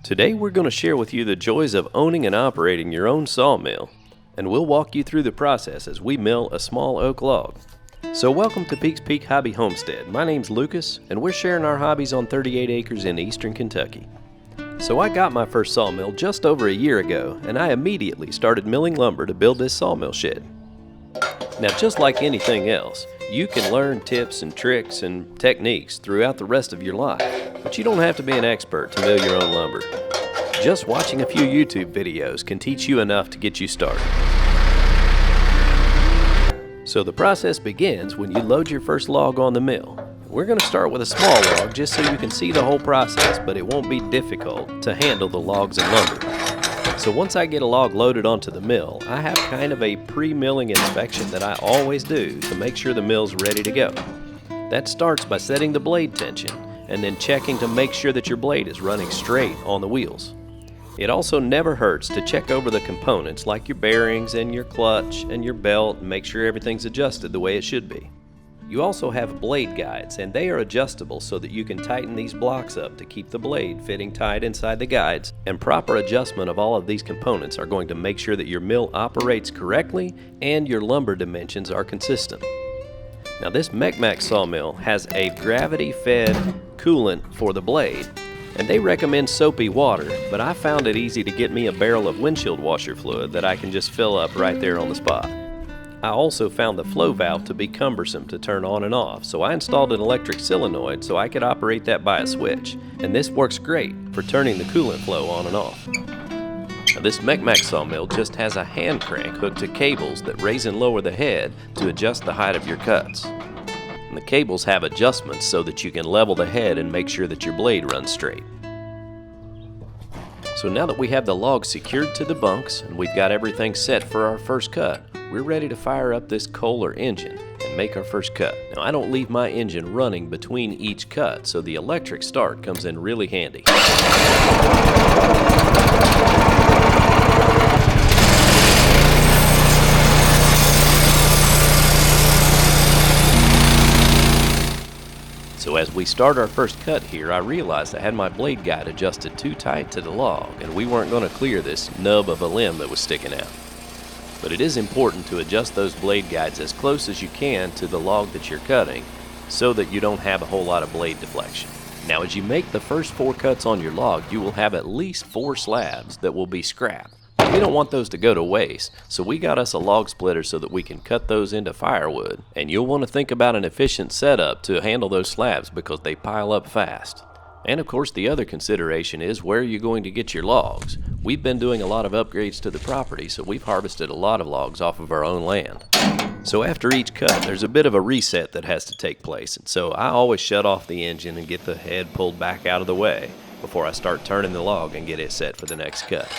Today we're going to share with you the joys of owning and operating your own sawmill, and we'll walk you through the process as we mill a small oak log. So welcome to Peaks Peak Hobby Homestead. My name's Lucas, and we're sharing our hobbies on 38 acres in eastern Kentucky. So I got my first sawmill just over a year ago, and I immediately started milling lumber to build this sawmill shed. Now, just like anything else, you can learn tips and tricks and techniques throughout the rest of your life, but you don't have to be an expert to mill your own lumber. Just watching a few YouTube videos can teach you enough to get you started. So the process begins when you load your first log on the mill. We're going to start with a small log just so you can see the whole process, but it won't be difficult to handle the logs and lumber. So once I get a log loaded onto the mill, I have kind of a pre-milling inspection that I always do to make sure the mill's ready to go. That starts by setting the blade tension and then checking to make sure that your blade is running straight on the wheels. It also never hurts to check over the components like your bearings and your clutch and your belt and make sure everything's adjusted the way it should be. You also have blade guides, and they are adjustable so that you can tighten these blocks up to keep the blade fitting tight inside the guides, and proper adjustment of all of these components are going to make sure that your mill operates correctly and your lumber dimensions are consistent. Now this Mecmac sawmill has a gravity-fed coolant for the blade, and they recommend soapy water, but I found it easy to get me a barrel of windshield washer fluid that I can just fill up right there on the spot. I also found the flow valve to be cumbersome to turn on and off, so I installed an electric solenoid so I could operate that by a switch, and this works great for turning the coolant flow on and off. Now this Mecmac sawmill just has a hand crank hooked to cables that raise and lower the head to adjust the height of your cuts. And the cables have adjustments so that you can level the head and make sure that your blade runs straight. So now that we have the log secured to the bunks and we've got everything set for our first cut, we're ready to fire up this Kohler engine and make our first cut. Now I don't leave my engine running between each cut, so the electric start comes in really handy. So as we start our first cut here, I realized I had my blade guide adjusted too tight to the log, and we weren't going to clear this nub of a limb that was sticking out. But it is important to adjust those blade guides as close as you can to the log that you're cutting so that you don't have a whole lot of blade deflection. Now as you make the first 4 cuts on your log, you will have at least 4 slabs that will be scrap. We don't want those to go to waste, so we got us a log splitter so that we can cut those into firewood. And you'll want to think about an efficient setup to handle those slabs because they pile up fast. And of course the other consideration is where you're going to get your logs. We've been doing a lot of upgrades to the property, so we've harvested a lot of logs off of our own land. So after each cut, there's a bit of a reset that has to take place, and so I always shut off the engine and get the head pulled back out of the way before I start turning the log and get it set for the next cut.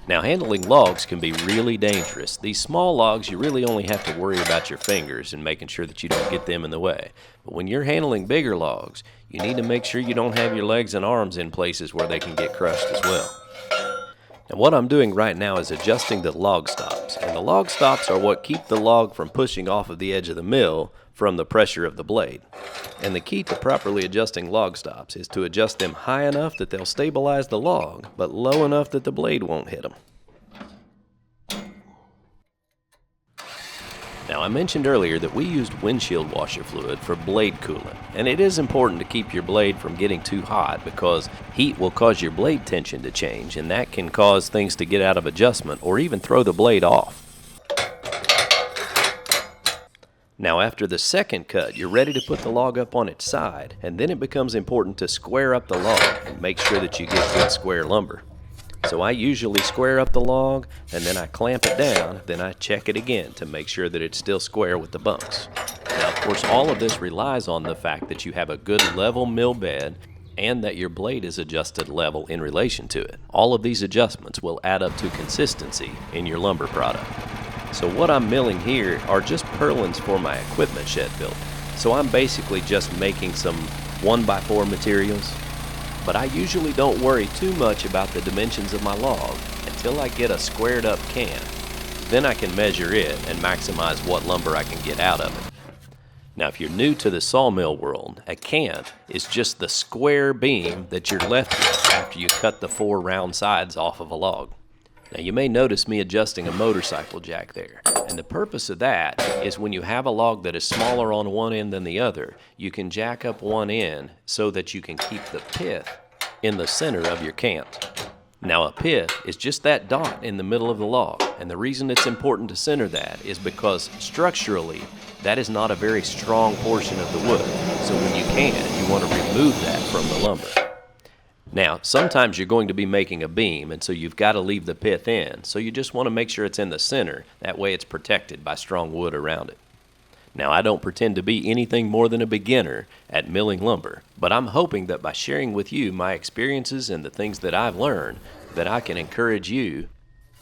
Now handling logs can be really dangerous. These small logs, you really only have to worry about your fingers and making sure that you don't get them in the way. But when you're handling bigger logs, you need to make sure you don't have your legs and arms in places where they can get crushed as well. Now what I'm doing right now is adjusting the log stops, and the log stops are what keep the log from pushing off of the edge of the mill from the pressure of the blade. And the key to properly adjusting log stops is to adjust them high enough that they'll stabilize the log, but low enough that the blade won't hit them. Now I mentioned earlier that we used windshield washer fluid for blade coolant, and it is important to keep your blade from getting too hot because heat will cause your blade tension to change, and that can cause things to get out of adjustment or even throw the blade off. Now after the second cut, you're ready to put the log up on its side, and then it becomes important to square up the log and make sure that you get good square lumber. So I usually square up the log, and then I clamp it down, then I check it again to make sure that it's still square with the bunks. Now of course all of this relies on the fact that you have a good level mill bed and that your blade is adjusted level in relation to it. All of these adjustments will add up to consistency in your lumber product. So what I'm milling here are just purlins for my equipment shed build. So I'm basically just making some 1x4 materials. But I usually don't worry too much about the dimensions of my log until I get a squared up can. Then I can measure it and maximize what lumber I can get out of it. Now, if you're new to the sawmill world, a cant is just the square beam that you're left with after you cut the 4 round sides off of a log. Now, you may notice me adjusting a motorcycle jack there, and the purpose of that is when you have a log that is smaller on one end than the other, you can jack up one end so that you can keep the pith in the center of your cant. Now, a pith is just that dot in the middle of the log, and the reason it's important to center that is because structurally, that is not a very strong portion of the wood. So when you can, you want to remove that from the lumber. Now, sometimes you're going to be making a beam, and so you've got to leave the pith in. So you just want to make sure it's in the center. That way it's protected by strong wood around it. Now, I don't pretend to be anything more than a beginner at milling lumber, but I'm hoping that by sharing with you my experiences and the things that I've learned, that I can encourage you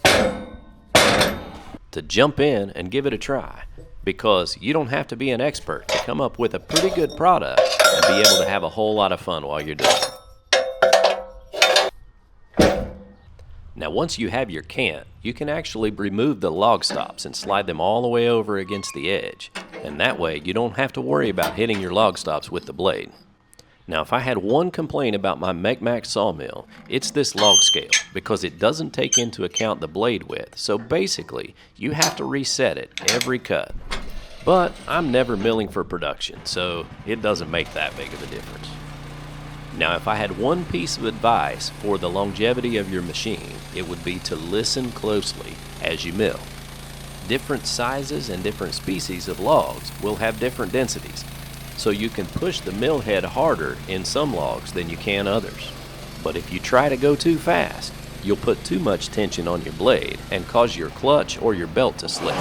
to jump in and give it a try, because you don't have to be an expert to come up with a pretty good product and be able to have a whole lot of fun while you're doing it. Now, once you have your cant, you can actually remove the log stops and slide them all the way over against the edge, and that way you don't have to worry about hitting your log stops with the blade. Now, if I had one complaint about my Mech-Mac sawmill, it's this log scale, because it doesn't take into account the blade width, so basically you have to reset it every cut. But I'm never milling for production, so it doesn't make that big of a difference. Now, if I had one piece of advice for the longevity of your machine, it would be to listen closely as you mill. Different sizes and different species of logs will have different densities, so you can push the mill head harder in some logs than you can others. But if you try to go too fast, you'll put too much tension on your blade and cause your clutch or your belt to slip.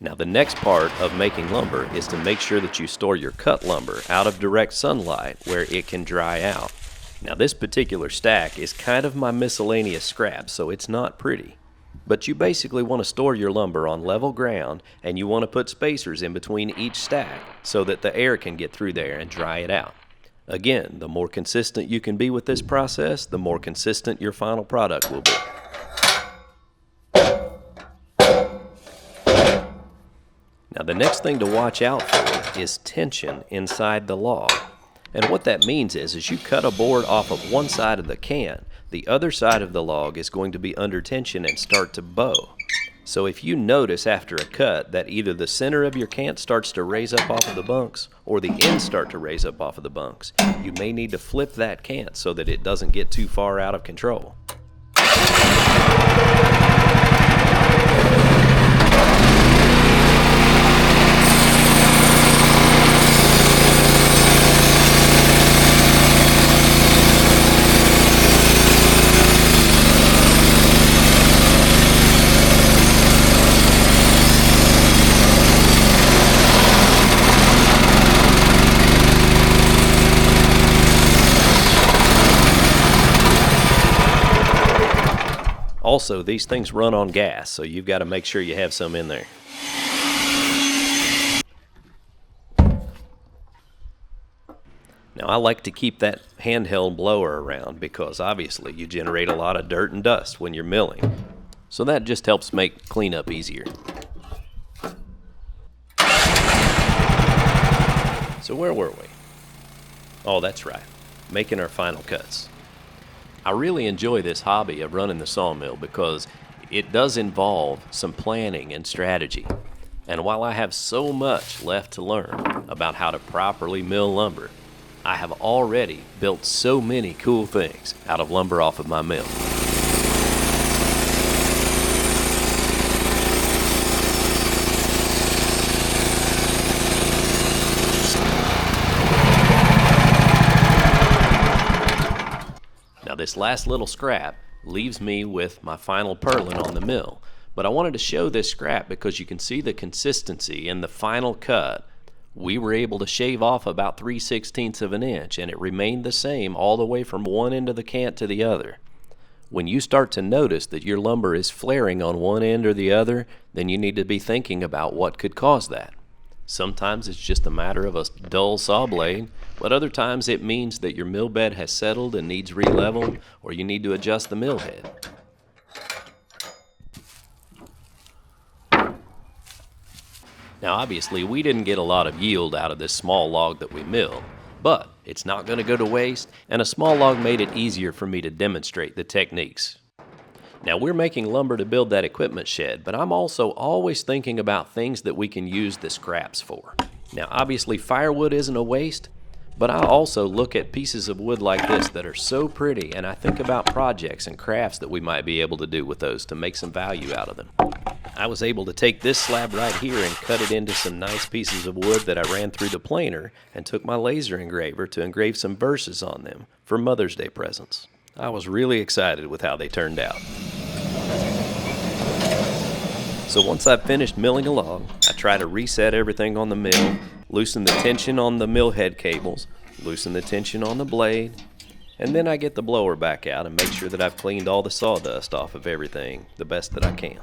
Now, the next part of making lumber is to make sure that you store your cut lumber out of direct sunlight where it can dry out. Now, this particular stack is kind of my miscellaneous scrap, so it's not pretty. But you basically want to store your lumber on level ground, and you want to put spacers in between each stack so that the air can get through there and dry it out. Again, the more consistent you can be with this process, the more consistent your final product will be. Now, the next thing to watch out for is tension inside the log. And what that means is you cut a board off of one side of the cant, the other side of the log is going to be under tension and start to bow. So if you notice after a cut that either the center of your cant starts to raise up off of the bunks or the ends start to raise up off of the bunks, you may need to flip that cant so that it doesn't get too far out of control. Also, these things run on gas, so you've got to make sure you have some in there. Now, I like to keep that handheld blower around because obviously you generate a lot of dirt and dust when you're milling. So that just helps make cleanup easier. So where were we? Oh, that's right, making our final cuts. I really enjoy this hobby of running the sawmill because it does involve some planning and strategy. And while I have so much left to learn about how to properly mill lumber, I have already built so many cool things out of lumber off of my mill. Now, this last little scrap leaves me with my final purlin on the mill, but I wanted to show this scrap because you can see the consistency in the final cut. We were able to shave off about 3/16 of an inch, and it remained the same all the way from one end of the cant to the other. When you start to notice that your lumber is flaring on one end or the other, then you need to be thinking about what could cause that. Sometimes it's just a matter of a dull saw blade, but other times it means that your mill bed has settled and needs re-leveled, or you need to adjust the mill head. Now obviously we didn't get a lot of yield out of this small log that we milled, but it's not going to go to waste, and a small log made it easier for me to demonstrate the techniques. Now we're making lumber to build that equipment shed, but I'm also always thinking about things that we can use the scraps for. Now obviously firewood isn't a waste, but I also look at pieces of wood like this that are so pretty, and I think about projects and crafts that we might be able to do with those to make some value out of them. I was able to take this slab right here and cut it into some nice pieces of wood that I ran through the planer and took my laser engraver to engrave some verses on them for Mother's Day presents. I was really excited with how they turned out. So once I've finished milling a log, I try to reset everything on the mill, loosen the tension on the mill head cables, loosen the tension on the blade, and then I get the blower back out and make sure that I've cleaned all the sawdust off of everything the best that I can.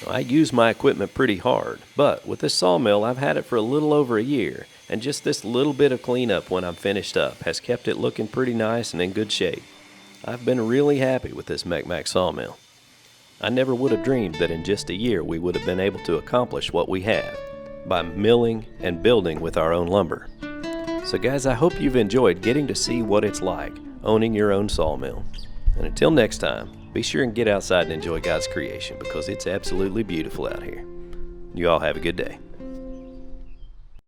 I use my equipment pretty hard, but with this sawmill I've had it for a little over a year, and just this little bit of cleanup when I'm finished up has kept it looking pretty nice and in good shape. I've been really happy with this Mech-Mac sawmill. I never would have dreamed that in just a year we would have been able to accomplish what we have by milling and building with our own lumber. So guys, I hope you've enjoyed getting to see what it's like owning your own sawmill. And until next time, be sure and get outside and enjoy God's creation because it's absolutely beautiful out here. You all have a good day.